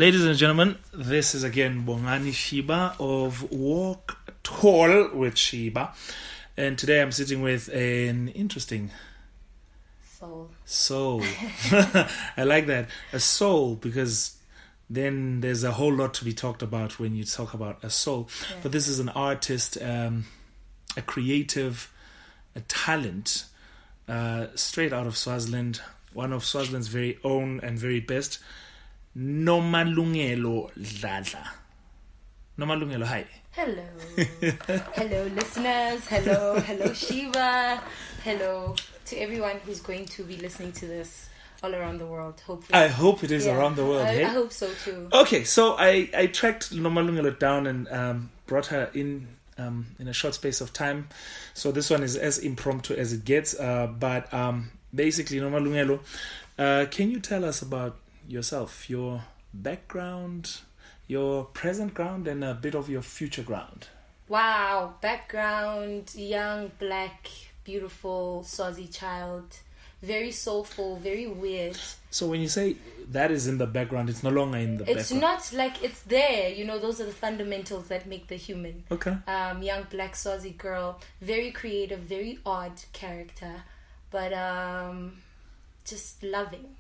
Ladies and gentlemen, this is again Bongani Shiba of Walk Tall with Shiba. And today I'm sitting with an interesting soul. I like that. A soul, because then there's a whole lot to be talked about when you talk about a soul. Yeah. But this is an artist, a creative, a talent, straight out of Swaziland, one of Swaziland's very own and very best. Nomalungelo Dladla. Nomalungelo, hi. Hello. Hello, listeners. Hello, Shiva. Hello to everyone who's going to be listening to this all around the world, hopefully. I hope it is around the world. I hope so too. Okay, so I tracked Nomalungelo down and brought her in a short space of time. So this one is as impromptu as it gets. But basically, Nomalungelo, can you tell us about yourself, your background, your present ground, and a bit of your future ground? Wow, background, young, black, beautiful, Swazi child, very soulful, very weird. So when you say that is in the background, it's no longer in the background. It's not like it's there, those are the fundamentals that make the human. Okay. Young, black, Swazi girl, very creative, very odd character, but just loving.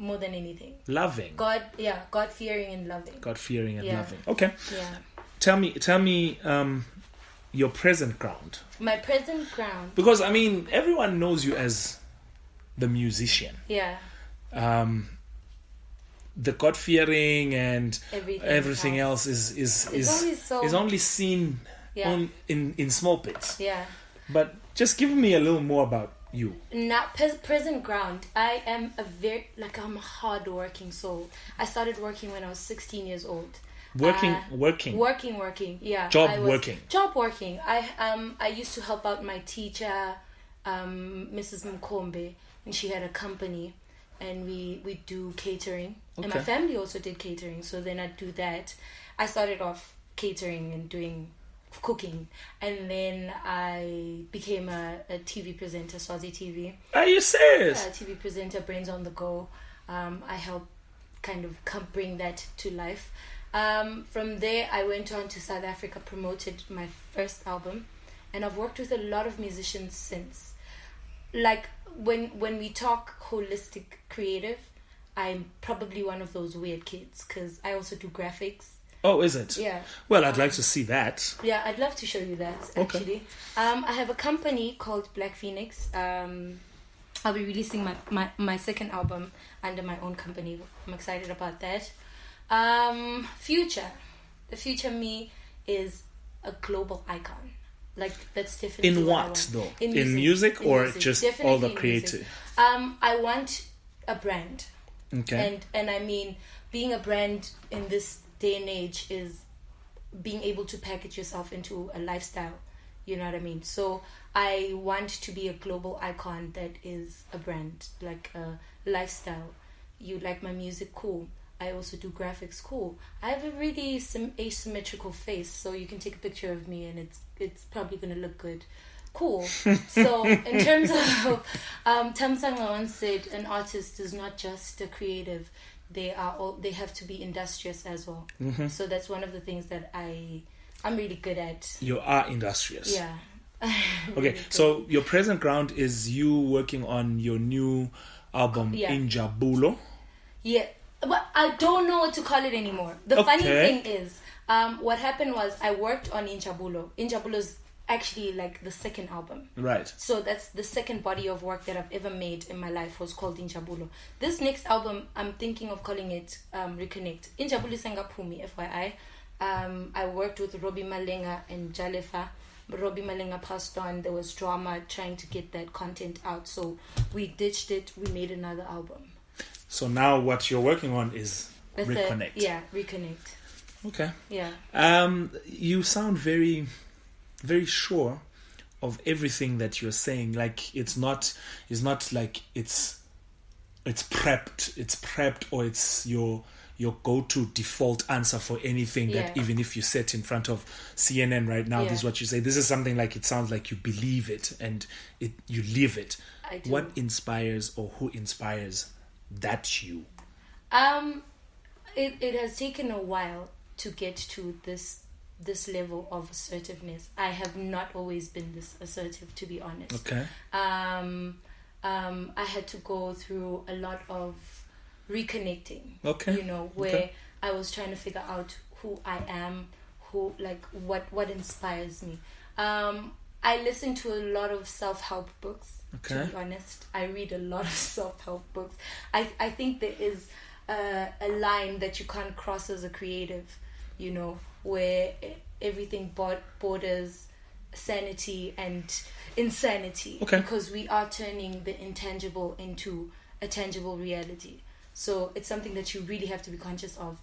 More than anything. Loving. God-fearing and loving. God-fearing and loving. Okay. Yeah. Tell me your present ground. My present ground. Because, everyone knows you as the musician. Yeah. The God-fearing and everything else is only seen in small bits. Yeah. But just give me a little more about you. Now, present ground. I am I'm a hard-working soul. I started working when I was 16 years old. Working. Yeah. Job working. I used to help out my teacher, Mrs. Mkombe, and she had a company, and we do catering. Okay. And my family also did catering, so then I'd do that. I started off catering and doing cooking, and then I became a TV presenter, Swazi TV. Are you serious? Yeah, TV presenter, Brains on the Go. I helped kind of bring that to life. From there, I went on to South Africa, promoted my first album, and I've worked with a lot of musicians since. Like, when we talk holistic creative, I'm probably one of those weird kids, because I also do graphics. Oh, is it? Yeah. Well, I'd like to see that. Yeah, I'd love to show you that, actually. Okay. I have a company called Black Phoenix. I'll be releasing my second album under my own company. I'm excited about that. Future. The future me is a global icon. Like, that's definitely in what though? In music or music. Just definitely all the creative? I want a brand. Okay. And being a brand in this day and age is being able to package yourself into a lifestyle. You know what I mean? So I want to be a global icon that is a brand, like a lifestyle. You like my music? Cool. I also do graphics. Cool. I have a really asymmetrical face, so you can take a picture of me and it's probably going to look good. Cool. So in terms of Tamsanga once said, an artist is not just a creative. They have to be industrious as well. Mm-hmm. So that's one of the things that I'm really good at. You are industrious. Yeah. Okay, so your present ground is you working on your new album, Injabulo. Yeah, but I don't know what to call it anymore. The funny thing is, what happened was I worked on Injabulo. Injabulo's actually like the second album. Right. So that's the second body of work that I've ever made in my life was called Injabulo. This next album, I'm thinking of calling it Reconnect. Injabulo Sangapumi, FYI. I worked with Robbie Malenga and Jalefa. Robbie Malenga passed on. There was drama trying to get that content out. So we ditched it. We made another album. So now what you're working on is Reconnect. Reconnect. Okay. Yeah. You sound very, very sure of everything that you're saying. Like it's not like it's prepped or it's your go-to default answer for anything that even if you sit in front of CNN right now, this is what you say. This is something like it sounds like you believe it and you live it. I do. What inspires or who inspires that you? it has taken a while to get to this level of assertiveness. I have not always been this assertive, to be honest. Okay. I had to go through a lot of reconnecting. Okay. You know, where I was trying to figure out who I am, what inspires me. I listen to a lot of self-help books. Okay. To be honest, I read a lot of self-help books. I think there is a line that you can't cross as a creative, you know, where everything borders sanity and insanity. Okay. Because we are turning the intangible into a tangible reality. So it's something that you really have to be conscious of.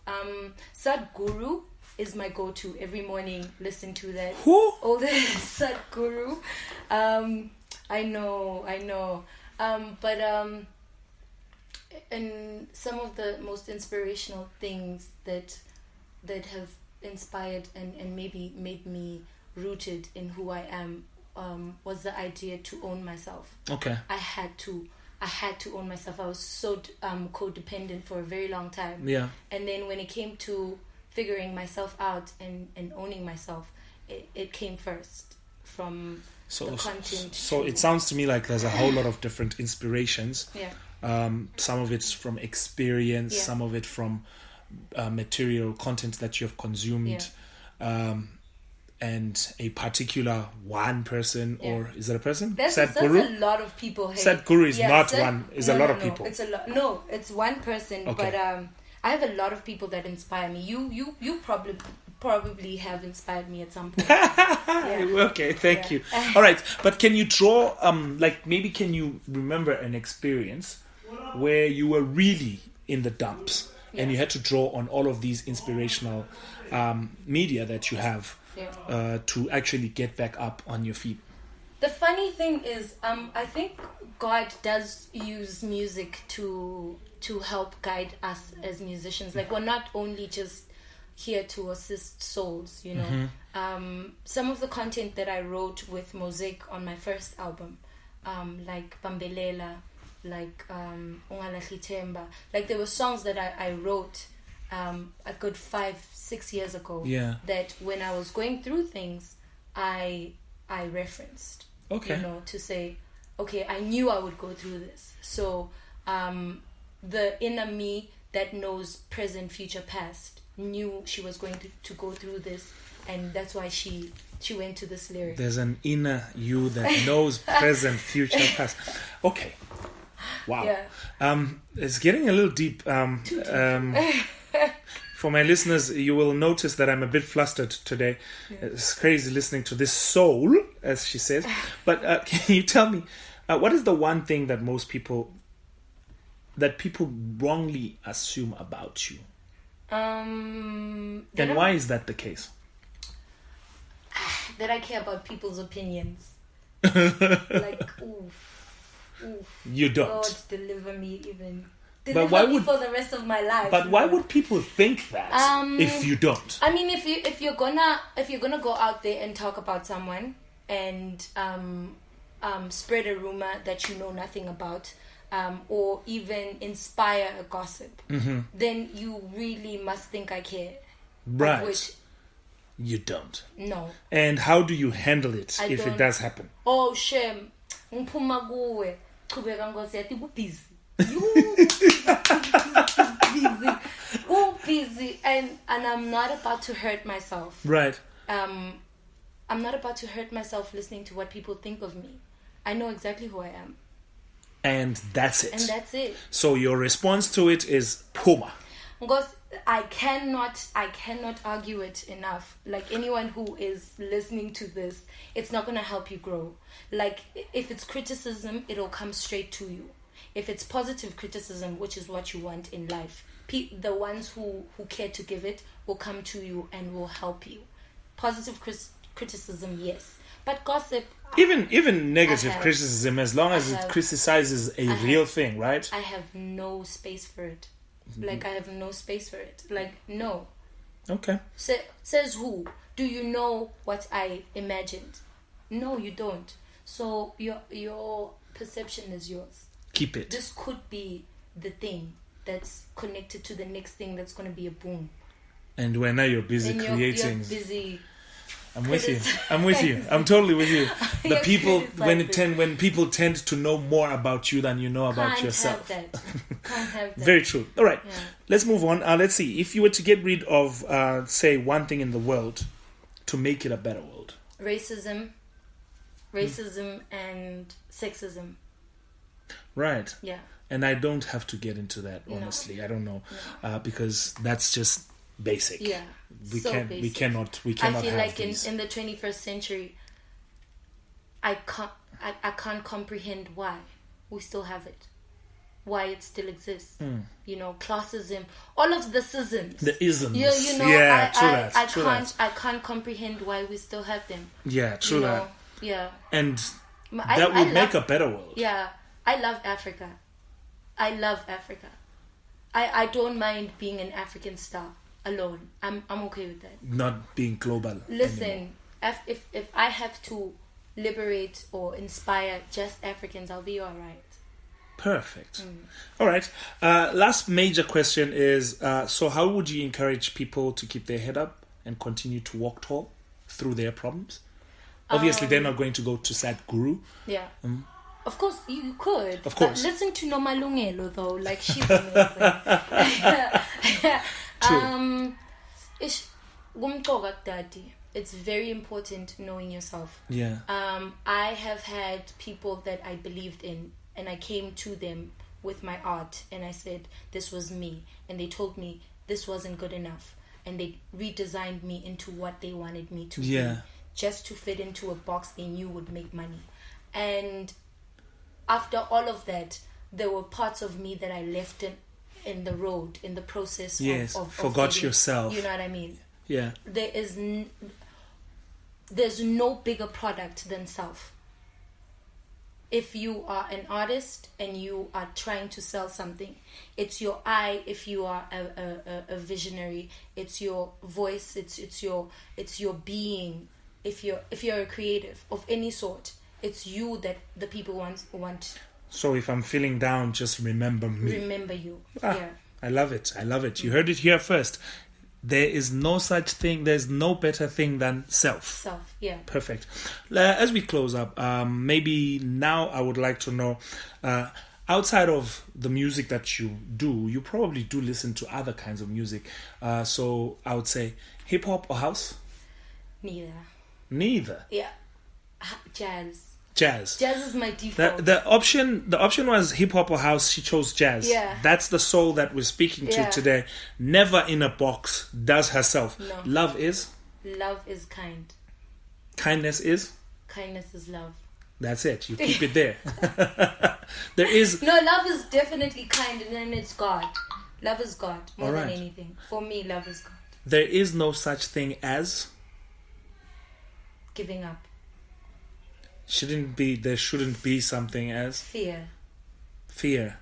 Sadhguru is my go-to every morning. Listen to that. Who? Oh, the Sadhguru. I know. And some of the most inspirational things that have inspired and maybe made me rooted in who I am was the idea to own myself. Okay. I had to own myself. I was so codependent for a very long time. Yeah. And then when it came to figuring myself out and owning myself, it came first from the content. So it sounds to me like there's a whole lot of different inspirations. Yeah. Some of it's from experience, Yeah. some of it from material content that you have consumed. Yeah. And a particular one person, Yeah. or is it a person? That's Sadhguru? a lot of people. Hey. Sadhguru is not Sad- one, is no, a lot no, of no. people. It's a lot. No, it's one person. Okay. But I have a lot of people that inspire me. You probably have inspired me at some point. Yeah. Okay, thank Yeah. you. All right, but can you draw, maybe can you remember an experience where you were really in the dumps and you had to draw on all of these inspirational media that you have to actually get back up on your feet? The funny thing is, I think God does use music to help guide us as musicians. Like, we're not only just here to assist souls, you know. Mm-hmm. Some of the content that I wrote with Mosaic on my first album, like Bambelela, like Ungalahli Themba, like there were songs that I wrote a good 5-6 years ago. Yeah. That when I was going through things, I referenced. Okay. You know, to say, okay, I knew I would go through this. So the inner me that knows present, future, past knew she was going to go through this, and that's why she went to this lyric. There's an inner you that knows present, future, past. Okay. Wow. Yeah. It's getting a little deep. Too deep. For my listeners, you will notice that I'm a bit flustered today. Yeah. It's crazy listening to this soul, as she says. But can you tell me, what is the one thing that people wrongly assume about you? And why is that the case? That I care about people's opinions. Like, oof. You don't. God, deliver me even. But why would, for the rest of my life? But why would people think that if you don't? I mean, if you're gonna go out there and talk about someone and spread a rumor that you know nothing about, or even inspire a gossip, then you really must think I care. Right. Which you don't. No. And how do you handle it if it does happen? Oh, shame. Busy. Busy, and I'm not about to hurt myself. Right. I'm not about to hurt myself listening to what people think of me. I know exactly who I am. And that's it. So your response to it is Puma. Because I cannot argue it enough. Like, anyone who is listening to this, it's not going to help you grow. Like, if it's criticism, it'll come straight to you. If it's positive criticism, which is what you want in life, the ones who care to give it will come to you and will help you. Positive criticism, yes. But gossip... Even negative criticism, as long as it criticizes a real thing, right? I have no space for it. Like, I have no space for it. Like, no. Okay. Says who? Do you know what I imagined? No, you don't. So your perception is yours. Keep it. This could be the thing that's connected to the next thing that's going to be a boom. And when now you're busy And creating. you're busy. I'm with you. I'm totally with you. The You're people criticizing. when people tend to know more about you than you know about Can't yourself. have that. Can't have that. Very true. All right. Yeah. Let's move on. Let's see. If you were to get rid of, say, one thing in the world to make it a better world. Racism and sexism. Right. Yeah. And I don't have to get into that, honestly. No. I don't know. No. Because that's just basic. Yeah. We basic. cannot I feel have like these. in the 21st century, I can't comprehend why we still have it, why it still exists. You know, classism, all of the isms. The isms. You know, yeah, I can't comprehend why we still have them. Yeah, true You that. know? Yeah. And I that would make love- a better world. Yeah, I love Africa. I love Africa. I don't mind being an African star alone. I'm okay with that. Not being global. Listen, anymore. if I have to liberate or inspire just Africans, I'll be alright. Perfect. All right. Last major question is, so how would you encourage people to keep their head up and continue to walk tall through their problems? Obviously, they're not going to go to Sadhguru. Yeah. Of course, you could. Of course. But listen to Nomalungelo, though. Like, she's amazing. True. It's very important knowing yourself. Yeah. I have had people that I believed in, and I came to them with my art, and I said, this was me. And they told me this wasn't good enough. And they redesigned me into what they wanted me to be. Just to fit into a box they knew would make money. And after all of that, there were parts of me that I left in the road, in the process of forgot getting, yourself. You know what I mean? Yeah. There's no bigger product than self. If you are an artist and you are trying to sell something, it's your eye. If you are a visionary, it's your voice. It's your being. If you're a creative of any sort, it's you that the people want. So if I'm feeling down, just remember me. Remember you. Yeah. I love it. You heard it here first. There is no such thing. There's no better thing than self. Yeah. Perfect. As we close up, maybe now I would like to know, outside of the music that you do, you probably do listen to other kinds of music. So I would say hip hop or house? Neither. Yeah. Jazz. Jazz is my default. The option was hip hop or house. She chose jazz. Yeah. That's the soul that we're speaking to today. Never in a box. Does herself. No. Love is kind. Kindness is love. That's it. You keep it there. There is no, love is definitely kind, and then it's God. Love is God more than anything. For me, love is God. There is no such thing as giving up. There shouldn't be something as fear.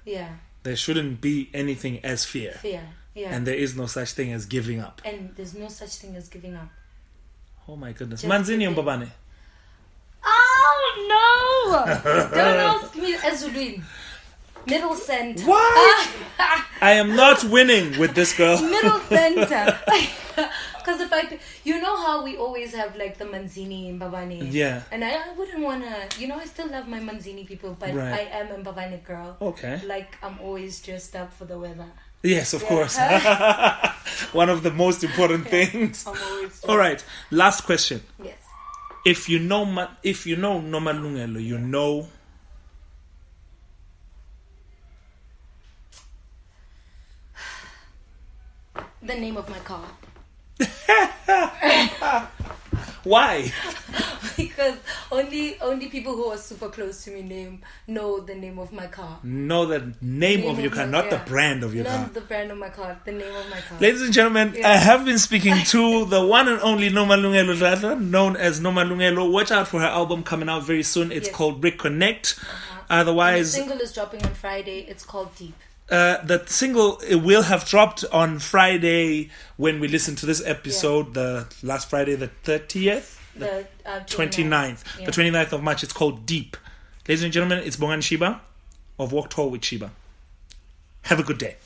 Yeah. There shouldn't be anything as fear. Yeah. And there is no such thing as giving up. And there's no such thing as giving up. Oh my goodness. Manzini Mbabane. Oh no! Don't ask me Ezulwini. Middle center. What? I am not winning with this girl. Middle center. Because you know how we always have like the Manzini in Mbabane. Yeah. And I wouldn't want to, I still love my Manzini people, but I am a Mbabane girl. Okay. Like I'm always dressed up for the weather. Yes, of course. One of the most important things. I'm always all right. Last question. Yes. If you know Nomalungelo, you know. The name of my car. Why? Because only people who are super close to me know the name of my car. Know the name of your car, not the brand of your car. Not the brand of my car, the name of my car. Ladies and gentlemen, I have been speaking to the one and only Nomalungelo, known as Nomalungelo. Watch out for her album coming out very soon. It's called Reconnect. Otherwise, and the single is dropping on Friday. It's called Deep. The single will have dropped on Friday when we listen to this episode, the last Friday, the 30th? The 29th. The 29th of March. It's called Deep. Ladies and gentlemen, it's Bongan Shiba of Walk Tall with Shiba. Have a good day.